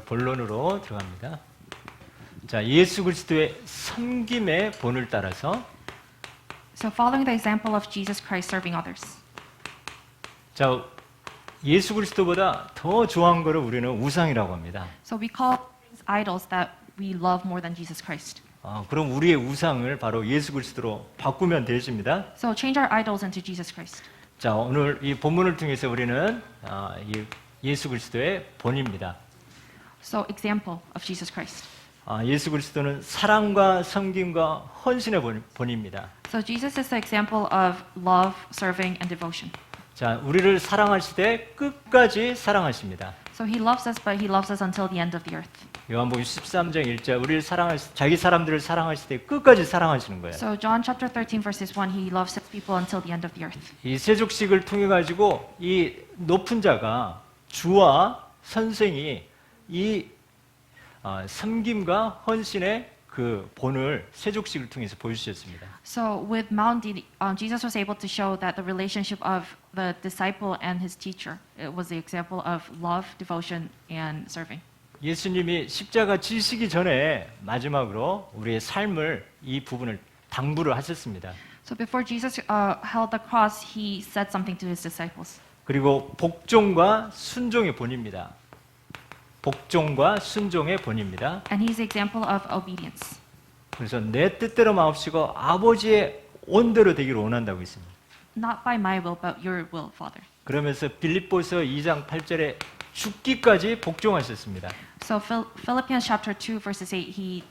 본론으로 들어갑니다. 자, 예수 그리스도의 섬김의 본을 따라서 So following the example of Jesus Christ serving others. 자, 예수 그리스도보다 더 좋아한 거를 우리는 우상이라고 합니다. So we call things idols that we love more than Jesus Christ. 그럼 우리의 우상을 바로 예수 그리스도로 바꾸면 되십니다. So change our idols into Jesus Christ. 자, 오늘 이 본문을 통해서 우리는 예수 그리스도의 본입니다. So example of Jesus Christ. 예수 그리스도는 사랑과 섬김과 헌신의 본입니다. So Jesus is the example of love, serving, and devotion. 자, 우리를 사랑하실 때 끝까지 사랑하십니다. So he loves us, but he loves us until the end of the earth. 요한복음 13장 1절 우리를 자기 사람들을 사랑하실 때 끝까지 사랑하시는 거예요. So John chapter 13 verses 1, he loves his people until the end of the earth. 이 세족식을 통해 가지고 이 높은 자가 주와 선생이 이 섬김과 헌신의 그 본을 세족식을 통해서 보여주셨습니다. So with Mount Jesus was able to show that the relationship of the disciple and his teacher, it was the example of love, devotion, and serving. 예수님이 십자가 지시기 전에 마지막으로 우리의 삶을 이 부분을 당부를 하셨습니다. So before Jesus held the cross, he said something to his disciples. 그리고 복종과 순종의 본입니다. 복종과 순종의 본입니다. And he's the example of obedience. 그래서 내 뜻대로 마옵시고 아버지의 온대로 되기를 원한다고 했습니다. Not by my will, but your will, Father. 그러면서 빌립보서 2장 8절에 죽기까지 복종하셨습니다. So Philippians chapter 2 verses 8, he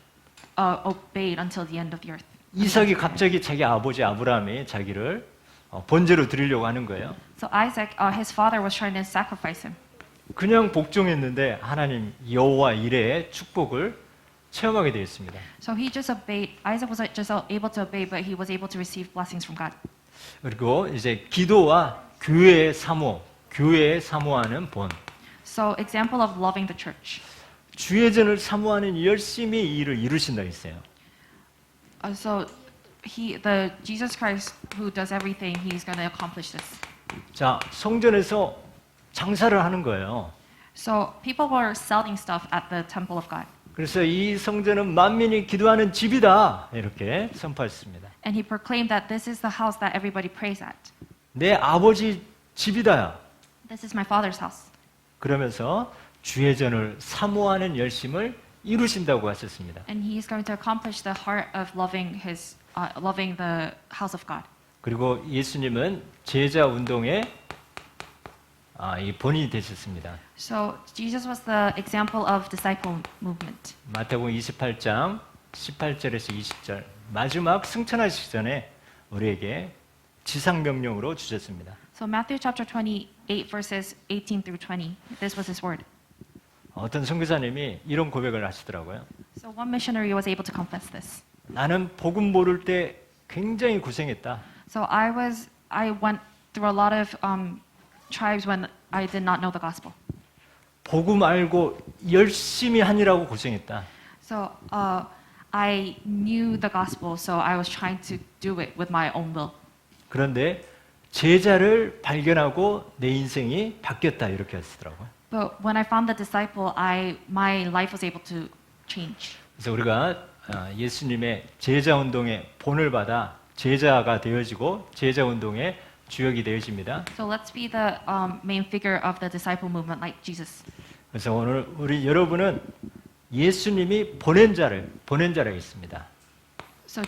obeyed until the end of the earth. 이삭이 갑자기 자기 아버지 아브라함이 자기를 번제로 드리려고 하는 거예요. So Isaac, his father was trying to sacrifice him. 그냥 복종했는데 하나님 여호와 이레의 축복을 체험하게 되었습니다. So he just obeyed. Isaac was just able to obey, but he was able to receive blessings from God. 그리고 이제 기도와 교회의 사모, 교회의 사모하는 본. So example of loving the church. 주의전을 사모하는 열심히 이 일을 이루신다 했어요. So Jesus Christ who does everything, he's going to accomplish this. 자, 성전에서 장사를 하는 거예요. So people were selling stuff at the temple of God. 그래서 이 성전은 만민이 기도하는 집이다 이렇게 선포했습니다. And he proclaimed that this is the house that everybody prays at. 내 아버지 집이다. This is my father's house. 그러면서 주의 전을 사모하는 열심을 이루신다고 하셨습니다. And he is going to accomplish the heart of loving the house of God. 그리고 예수님은 제자 운동의 이 본인이 되셨습니다. So Jesus was the example of disciple movement. 마태복음 28장 18절에서 20절 마지막 승천하시기 전에 우리에게 지상 명령으로 주셨습니다. So Matthew chapter 28 verses 18 through 20. This was his word. 어떤 선교사님이 이런 고백을 하시더라고요. So one missionary was able to confess this. 나는 복음 모를 때 굉장히 고생했다. So I went through a lot of tribes when I did not know the gospel. 복음 알고 열심히 하느라고 고생했다. So I knew the gospel, so I was trying to do it with my own will. 그런데 제자를 발견하고 내 인생이 바뀌었다 이렇게 하시더라고요. But when I found the disciple, my life was able to change. 그래서 우리가 예수님의 제자 운동의 본을 받아 제자가 되어지고 제자 운동의 주역이 되어집니다. So let's be the main figure of the disciple movement like Jesus. 그래서 오늘 우리 여러분은 예수님이 보낸 자라 있습니다. So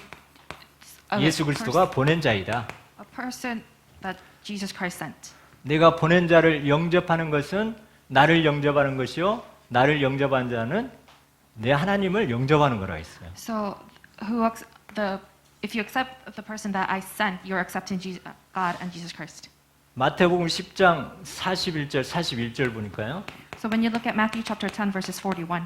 예수 그리스도가 보낸 자이다. a person that Jesus Christ sent. 내가 보낸 자를 영접하는 것은 나를 영접하는 것이요 나를 영접한 자는 내 하나님을 영접하는 거라 했어요. So if you accept the person that I sent, you're accepting God and Jesus Christ. 마태복음 10장 41절 보니까요. So when you look at Matthew chapter 10 verses 41.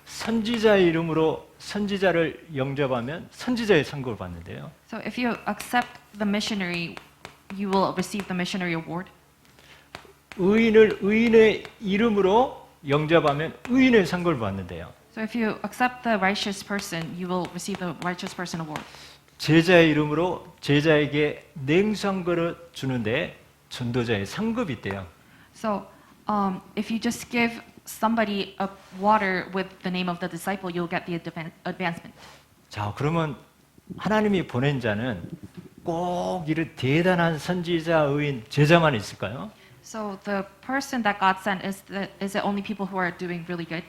선지자의 이름으로 선지자를 영접하면 선지자의 상급을 받는데요. So if you accept the missionary, you will receive the missionary award. 의인을 의인의 이름으로 영접하면 의인의 상급을 받는데요. So if you accept the righteous person, you will receive the righteous person award. 제자의 이름으로 제자에게 냉수 한 그릇 주는데 전도자의 상급이 있대요. So if you just give somebody a water with the name of the disciple, you'll get the advancement. 자, 그러면 하나님이 보낸 자는 꼭 이런 대단한 선지자, 의인, 제자만 있을까요? So the person that God sent is it only people who are doing really good?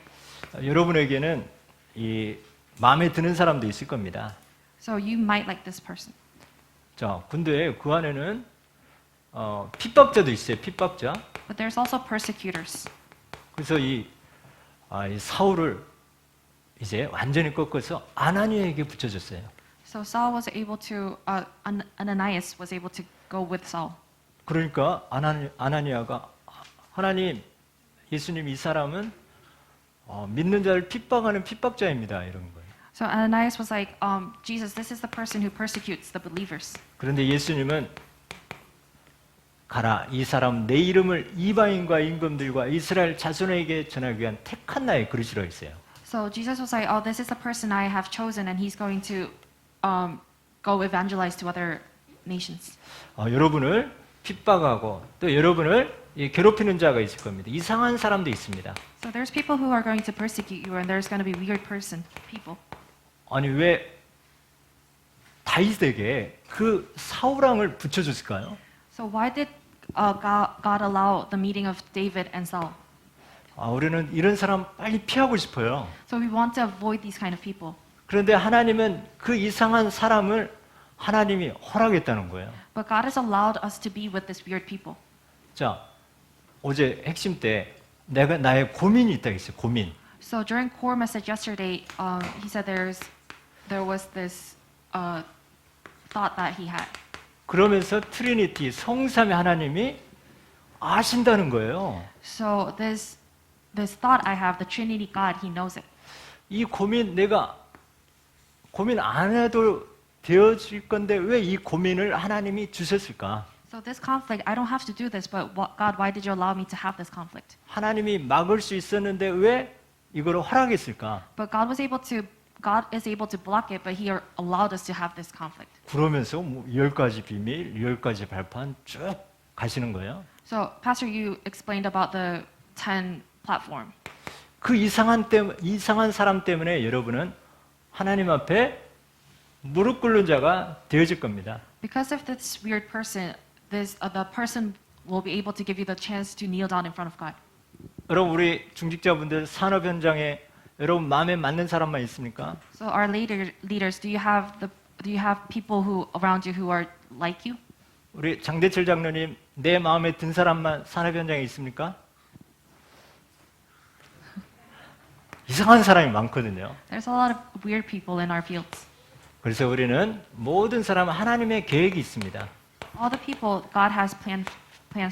여러분에게는 이 마음에 드는 사람도 있을 겁니다. So you might like this person. 자, 근데 그 안에는 핍박자도 있어요. 핍박자. But there's also persecutors. 그래서 이 사울을 이제 완전히 꺾어서 아나니에게 붙여줬어요. So Saul was able to, Ananias was able to go with Saul. 그러니까 아나니아가 하나님, 예수님 이 사람은 믿는 자를 핍박하는 핍박자입니다. 이런 거예요. So Ananias was like, Jesus, this is the person who persecutes the believers. 그런데 예수님은 가라, 이 사람 내 이름을 이방인과 임금들과 이스라엘 자손에게 전하기 위한 택한 나의 그릇이라 했어요. So Jesus was like, oh, this is the person I have chosen, and he's going to go evangelize to other nations. 여러분을 핍박하고 또 여러분을 괴롭히는 자가 있을 겁니다. 이상한 사람도 있습니다. So there's people who are going to persecute you, and there's going to be weird people. 아니 왜 다윗에게 그 사울왕을 붙여줬을까요? So why did God allow the meeting of David and Saul? 우리는 이런 사람 빨리 피하고 싶어요. So we want to avoid these kind of people. 그런데 하나님은 그 이상한 사람을 하나님이 허락했다는 거예요. But God has allowed us to be with these weird people. 자, 어제 핵심 때 내가 나의 고민이 있다 했어요. 고민. So during core message yesterday, he said there was this thought that he had. 그러면서 트리니티 성삼위 하나님이 아신다는 거예요. So this thought I have, the Trinity God, He knows it. 이 고민 내가 고민 안 해도 되어질 건데 왜 이 고민을 하나님이 주셨을까? So this conflict, I don't have to do this, but God, why did you allow me to have this conflict? 하나님이 막을 수 있었는데 왜 이거를 허락했을까? But God is able to block it, but He allowed us to have this conflict. 그러면서 뭐 10가지 비밀, 10가지 발판 쭉 가시는 거예요. So Pastor, you explained about the 10 platform. 그 이상한 사람 때문에 여러분은 하나님 앞에 무릎 꿇는 자가 되어질 겁니다. Because of this weird person, the person will be able to give you the chance to kneel down in front of God. 여러분 우리 중직자분들 산업 현장에 여러분 마음에 맞는 사람만 있습니까? So our leaders, do you have people who around you who are like you? 우리 장대철 장로님 내 마음에 든 사람만 산업 현장에 있습니까? 이상한 사람이 많거든요. There's a lot of weird people in our fields. 그래서 우리는 모든 사람은 하나님의 계획이 있습니다. All the people, God has plans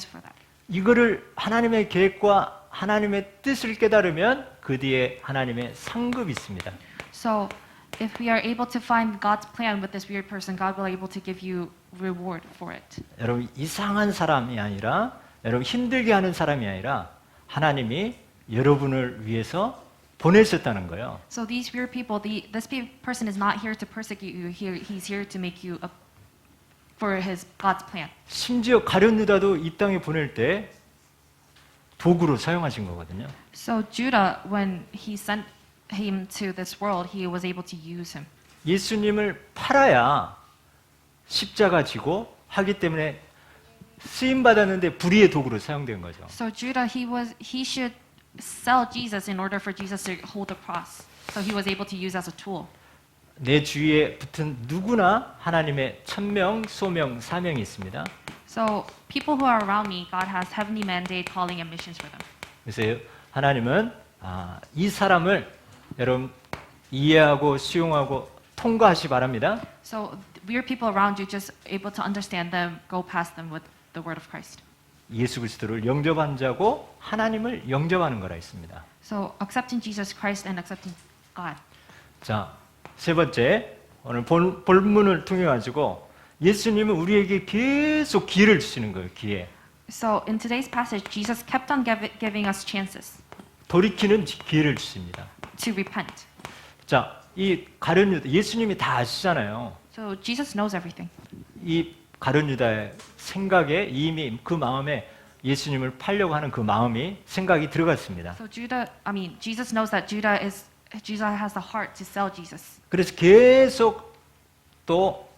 for that. 이거를 하나님의 계획과 하나님의 뜻을 깨달으면 그 뒤에 하나님의 상급이 있습니다. So if we are able to find God's plan with this weird person, God will be able to give you reward for it. 여러분 이상한 사람이 아니라 여러분 힘들게 하는 사람이 아니라 하나님이 여러분을 위해서 보내셨다는 거예요. So these weird people, this person is not here to persecute you. He's here to make you for God's plan. 심지어 가룟 유다도 이 땅에 보낼 때 도구로 사용하신 거거든요. So Judah, when he sent him to this world, he was able to use him. 예수님을 팔아야 십자가 지고 하기 때문에 쓰임 받았는데 불의의 도구로 사용된 거죠. So Judah, he should sell Jesus in order for Jesus to hold the cross. So he was able to use as a tool. 내 주위에 붙은 누구나 하나님의 천명, 소명, 사명이 있습니다. So people who are around me, God has heavenly mandate, calling, and missions for them. 그래서 하나님은 이 사람을 여러분 이해하고 수용하고 통과하시 바랍니다. So weird people around you, just able to understand them, go past them with the word of Christ. 예수 그리스도를 영접한 자고 하나님을 영접하는 거라 있습니다. So accepting Jesus Christ and accepting God. 자, 세 번째 오늘 본문을 통해 가지고 예수님은 우리에게 계속 기회를 주시는 거예요. 기회. So in today's passage, Jesus kept on giving us chances 돌이키는 기회를 주십니다. to repent. 자, 이 가룟 유다 예수님이 다 아시잖아요. So Jesus knows everything. 이 가룟 유다의 생각에 이미 그 마음에 예수님을 팔려고 하는 그 마음이 생각이 들어갔습니다. So Jesus knows that Judah has the heart to sell Jesus. 그래서 계속 또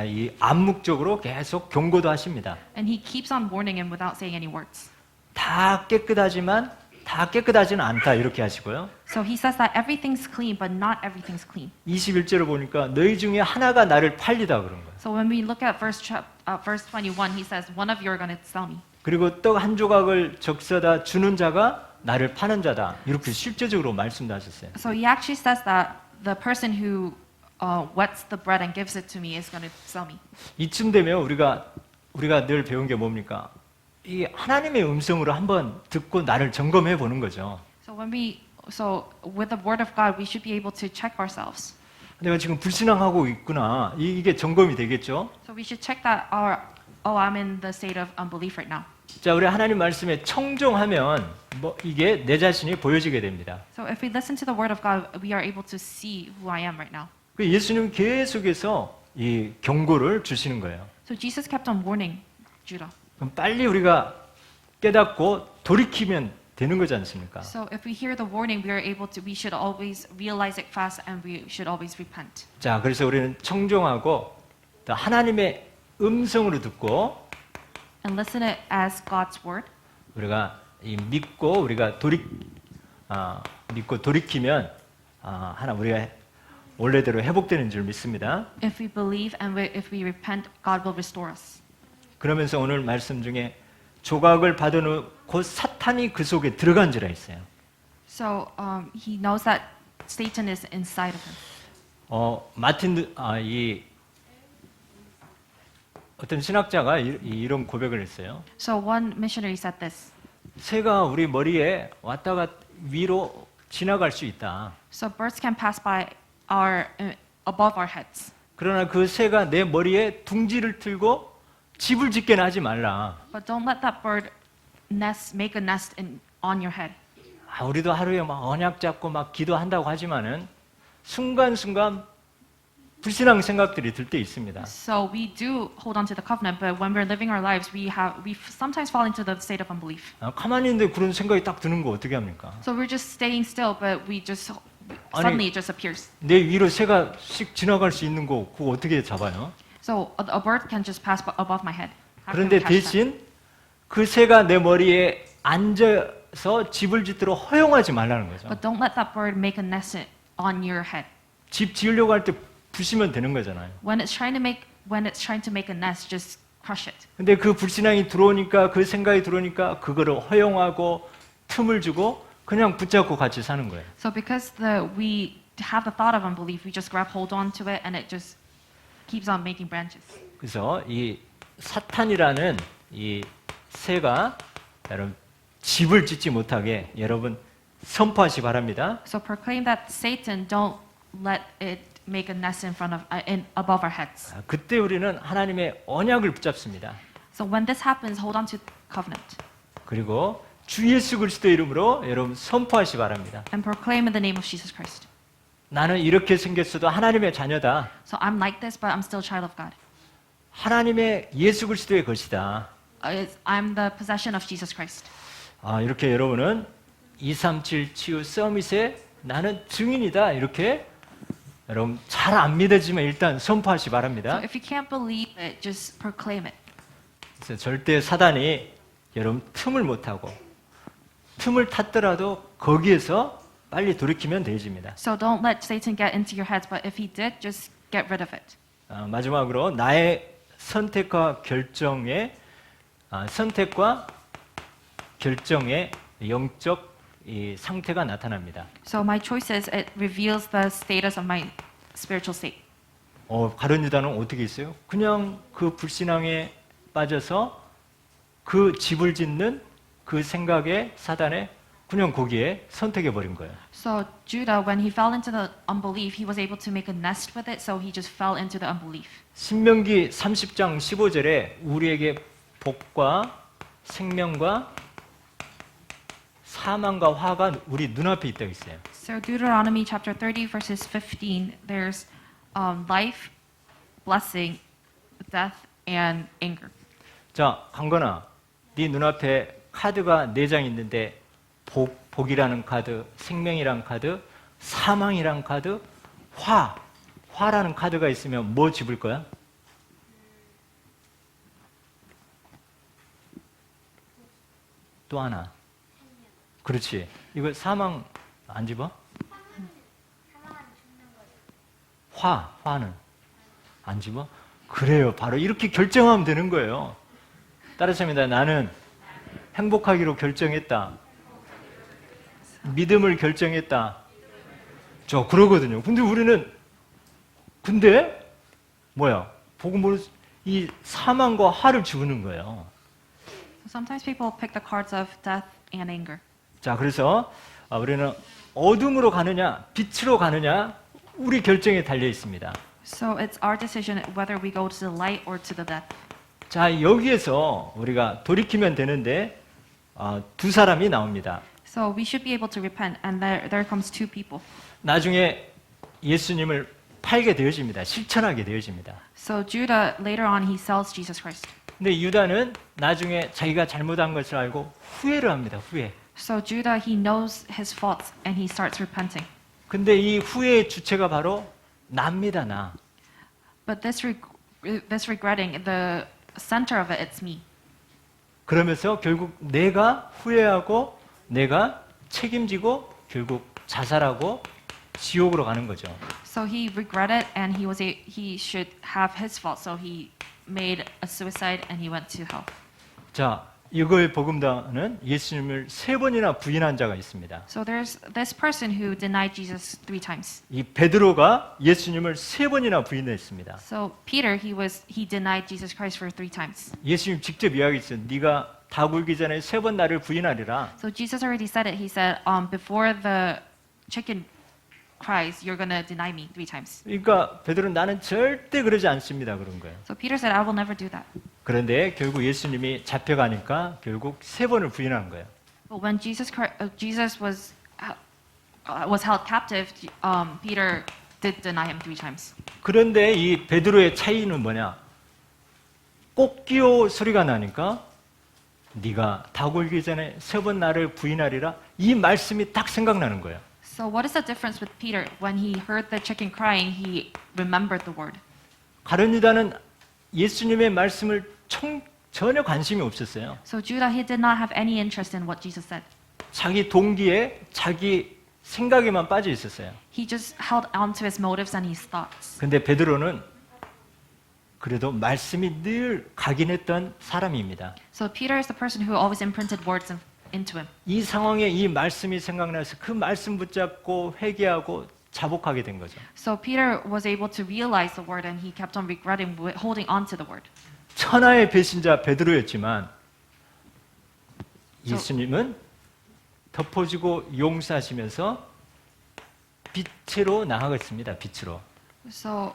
이 암묵적으로 계속 경고도 하십니다. And he keeps on warning him without saying any words. 다 깨끗하지만 다 깨끗하지는 않다 이렇게 하시고요. So he says that everything's clean, but not everything's clean. 21절을 보니까 너희 중에 하나가 나를 팔리다 그런 거예요. So when we look at verse 21, he says, one of you are going to sell me. 그리고 떡 한 조각을 적셔다 주는 자가 나를 파는 자다. 이렇게 실제적으로 말씀도 하셨어요. So he actually says that the person who wets the bread and gives it to me is going to sell me. 이쯤 되면 우리가 늘 배운 게 뭡니까? 이 하나님의 음성으로 한번 듣고 나를 점검해 보는 거죠. So with the word of God, we should be able to check ourselves. 내가 지금 불신앙하고 있구나. 이게 점검이 되겠죠? So we should check that I'm in the state of unbelief right now. 자, 우리 하나님 말씀에 청종하면 이게 내 자신이 보여지게 됩니다. So if we listen to the word of God, we are able to see who I am right now. 예수님 계속해서 이 경고를 주시는 거예요. So Jesus kept on warning Judah. 그럼 빨리 우리가 깨닫고 돌이키면 되는 거지 않습니까? So if we hear the warning, we should always realize it fast and we should always repent. 자, 그래서 우리는 청종하고 또 하나님의 음성으로 듣고 And listen it as God's word. 우리가 믿고 우리가 믿고 돌이키면 우리가 원래대로 회복되는 줄 믿습니다. If we believe and if we repent, God will restore us. 그러면서 오늘 말씀 중에 조각을 받아놓고 사탄이 그 속에 들어간지라 했어요. So he knows that Satan is inside of him. 어떤 신학자가 이런 고백을 했어요. So one missionary said this. 새가 우리 머리에 왔다가 위로 지나갈 수 있다. So birds can pass by above our heads. 그러나 그 새가 내 머리에 둥지를 틀고 집을 짓게는 하지 말라. But don't let that bird make a nest on your head. 우리도 하루에 막 언약 잡고 막 기도한다고 하지만은 순간순간 불신앙 생각들이 들 때 있습니다. So we do hold on to the covenant, but when we're living our lives, we sometimes fall into the state of unbelief. 가만히 있는데 그런 생각이 딱 드는 거 어떻게 합니까? So we're just staying still, but suddenly it just appears. 내 위로 새가 씩 지나갈 수 있는 거 그거 어떻게 잡아요? So a bird can just pass above my head. How can 그런데 we catch that? 대신 그 새가 내 머리에 앉아서 집을 짓도록 허용하지 말라는 거죠. But don't let that bird make a nest on your head. 집 지으려고 할 때 부시면 되는 거잖아요. When it's trying to make a nest, just crush it. 근데 그 불신앙이 들어오니까 그 생각이 들어오니까 그거를 허용하고 틈을 주고 그냥 붙잡고 같이 사는 거예요. So because we have the thought of unbelief, we just grab hold on to it, and it just keeps on making branches. 그래서 이 사탄이라는 이 새가 여러분 집을 짓지 못하게 여러분 선포하시 바랍니다. So proclaim that Satan don't let it make a nest above our heads. 그때 우리는 하나님의 언약을 붙잡습니다. So when this happens, hold on to covenant 그리고 주 예수 그리스도의 이름으로 여러분 선포하시 바랍니다. and proclaim in the name of Jesus Christ. 나는 이렇게 생겼어도 하나님의 자녀다. So I'm like this, but I'm still a child of God. 하나님의 예수 그리스도의 것이다. I'm the possession of Jesus Christ. 이렇게 여러분은 237 치유 서밋에 나는 증인이다. 이렇게 여러분 잘 안 믿어지면 일단 선포하시 바랍니다. So if you can't believe it, just proclaim it. 그래서 절대 사단이 여러분 틈을 못 하고 틈을 탔더라도 거기에서 빨리 돌이키면 되집니다. So don't let Satan get into your heads, but if he did, just get rid of it. 마지막으로 나의 선택과 결정의 영적 이 상태가 나타납니다. So my choices, it reveals the status of my spiritual state. 가룟 유다는 어떻게 있어요? 그냥 그 불신앙에 빠져서 그 집을 짓는 그 생각에 사단에 그냥 거기에 선택해 버린 거예요. So Judah, when he fell into the unbelief, he was able to make a nest with it, so he just fell into the unbelief. 신명기 30장 15절에 우리에게 복과 생명과 사망과 화가 우리 눈앞에 있다고 있어요. So Deuteronomy chapter 30 verses 15, there's life, blessing, death, and anger. 자, 강건아, 네 눈앞에 카드가 4장 있는데 복이라는 카드, 생명이라는 카드, 사망이라는 카드, 화라는 카드가 있으면 뭐 집을 거야? 또 하나. 그렇지. 이거 사망 안 집어? 화는 안 집어? 그래요. 바로 이렇게 결정하면 되는 거예요. 따라서 합니다. 나는 행복하기로 결정했다. 믿음을 결정했다. 저 그러거든요. 근데 우리는 뭐야? 복음으로 이 사망과 화를 집는 거예요. So sometimes people pick the cards of death and anger. 자, 그래서 우리는 어둠으로 가느냐, 빛으로 가느냐, 우리 결정에 달려 있습니다. So it's our decision whether we go to the light or to the death. 자, 여기에서 우리가 돌이키면 되는데 두 사람이 나옵니다. So we should be able to repent, and there comes two people. 나중에 예수님을 팔게 되어집니다. 실천하게 되어집니다. So Judah, later on, he sells Jesus Christ. 근데 유다는 나중에 자기가 잘못한 것을 알고 후회를 합니다. 후회. So Judah, he knows his faults, and he starts repenting. 근데 이 후회의 주체가 바로 납니다, 나. But this regretting, the center of it, it's me. 그러면서 결국 내가 후회하고 내가 책임지고 결국 자살하고 지옥으로 가는 거죠. So he regretted, and he should have his fault. So he made a suicide, and he went to hell. 자, 이거의 복음다는 예수님을 3번이나 부인한 자가 있습니다. So there's this person who denied Jesus 3 times. 이 베드로가 예수님을 3번이나 부인했습니다. So Peter, he denied Jesus Christ for 3 times. 예수님 직접 이야기했어요. 네가 다 굴기 전에 3번 나를 부인하리라. So Jesus already said it. He said, before the chicken cries, you're gonna deny me 3 times. 그러니까 베드로는 나는 절대 그러지 않습니다. 그런 거예요. So Peter said, I will never do that. 그런데 결국 예수님이 잡혀가니까 결국 3번을 부인한 거예요. But when Jesus was held captive, Peter did deny him 3 times. 그런데 이 베드로의 차이는 뭐냐? 꽃기호 소리가 나니까 네가 다 굴기 전에 3번 나를 부인하리라. 이 말씀이 딱 생각나는 거예요. So what is the difference with Peter? When he heard the chicken crying, he remembered the word. 가룟 유다는 예수님의 말씀을 전혀 관심이 없었어요. So Judah, he did not have any interest in what Jesus said. 자기 동기에 자기 생각에만 빠져 있었어요. He just held on to his motives and his thoughts. 근데 베드로는 그래도 말씀이 늘 각인했던 사람입니다. So Peter is the person who always imprinted words into him. 이 상황에 이 말씀이 생각나서 그 말씀 붙잡고 회개하고 자복하게 된 거죠. So Peter was able to realize the word, and he kept on regretting holding on to the word. 천하의 배신자 베드로였지만 예수님은 덮어주고 용서하시면서 빛으로 나아갔습니다. 빛으로. So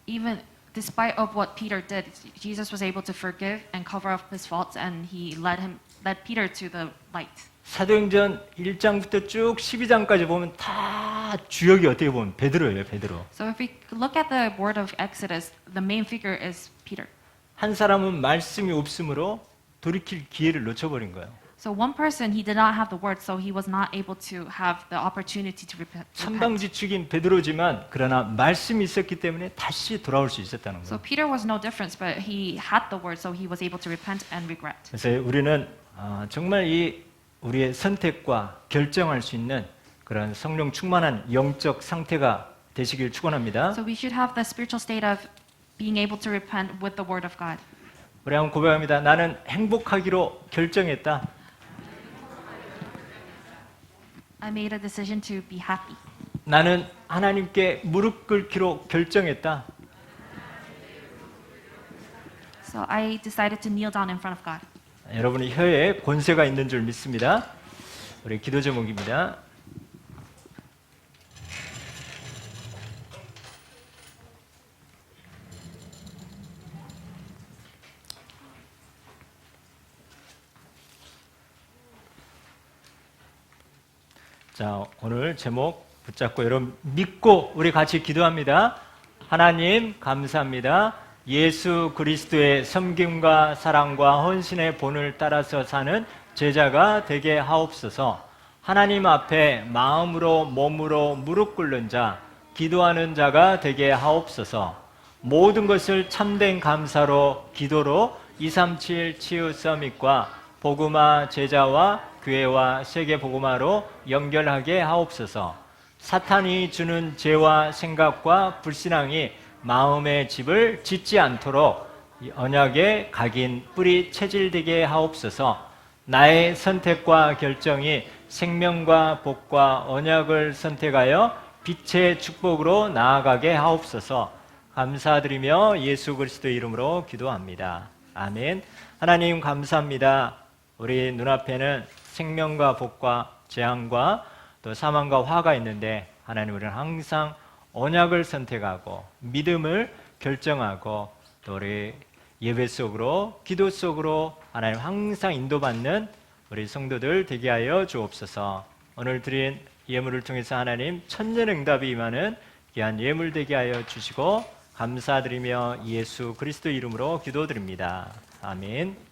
even despite of what Peter did, Jesus was able to forgive and cover up his faults, and he led Peter to the light. 사도행전 1장부터 쭉 12장까지 보면 다 주역이 어떻게 보면 베드로예요. 베드로. So if we look at the word of Exodus, the main figure is Peter. 한 사람은 말씀이 없으므로 돌이킬 기회를 놓쳐버린 거예요. So one person, he did not have the word, so he was not able to have the opportunity to repent. 천방지축인 베드로지만 그러나 말씀이 있었기 때문에 다시 돌아올 수 있었다는 So 거예요. Peter was no difference, but he had the word, so he was able to repent and regret. 그래서 우리는 정말 이 우리의 선택과 결정할 수 있는 그런 성령 충만한 영적 상태가 되시길 축원합니다. So we should have the spiritual state of being able to repent with the word of God. 우리 한번 고백합니다. 나는 행복하기로 결정했다. I made a decision to be happy. 나는 하나님께 무릎 꿇기로 결정했다. So I decided to kneel down in front of God. 여러분의 혀에 권세가 있는 줄 믿습니다. 우리 기도 제목입니다. 자, 오늘 제목 붙잡고 여러분 믿고 우리 같이 기도합니다. 하나님 감사합니다. 예수 그리스도의 섬김과 사랑과 헌신의 본을 따라서 사는 제자가 되게 하옵소서. 하나님 앞에 마음으로 몸으로 무릎 꿇는 자, 기도하는 자가 되게 하옵소서. 모든 것을 참된 감사로 기도로 237 치유 서밋과 복음화 제자와 교회와 세계 복음화로 연결하게 하옵소서. 사탄이 주는 죄와 생각과 불신앙이 마음의 집을 짓지 않도록 언약의 각인 뿌리 체질되게 하옵소서. 나의 선택과 결정이 생명과 복과 언약을 선택하여 빛의 축복으로 나아가게 하옵소서. 감사드리며 예수 그리스도 이름으로 기도합니다. 아멘. 하나님 감사합니다. 우리 눈앞에는 생명과 복과 재앙과 또 사망과 화가 있는데 하나님, 우리는 항상 언약을 선택하고 믿음을 결정하고 또 우리 예배 속으로 기도 속으로 하나님 항상 인도받는 우리 성도들 되게 하여 주옵소서. 오늘 드린 예물을 통해서 하나님 천년응답이 임하는 귀한 예물 되게 하여 주시고 감사드리며 예수 그리스도 이름으로 기도드립니다. 아멘.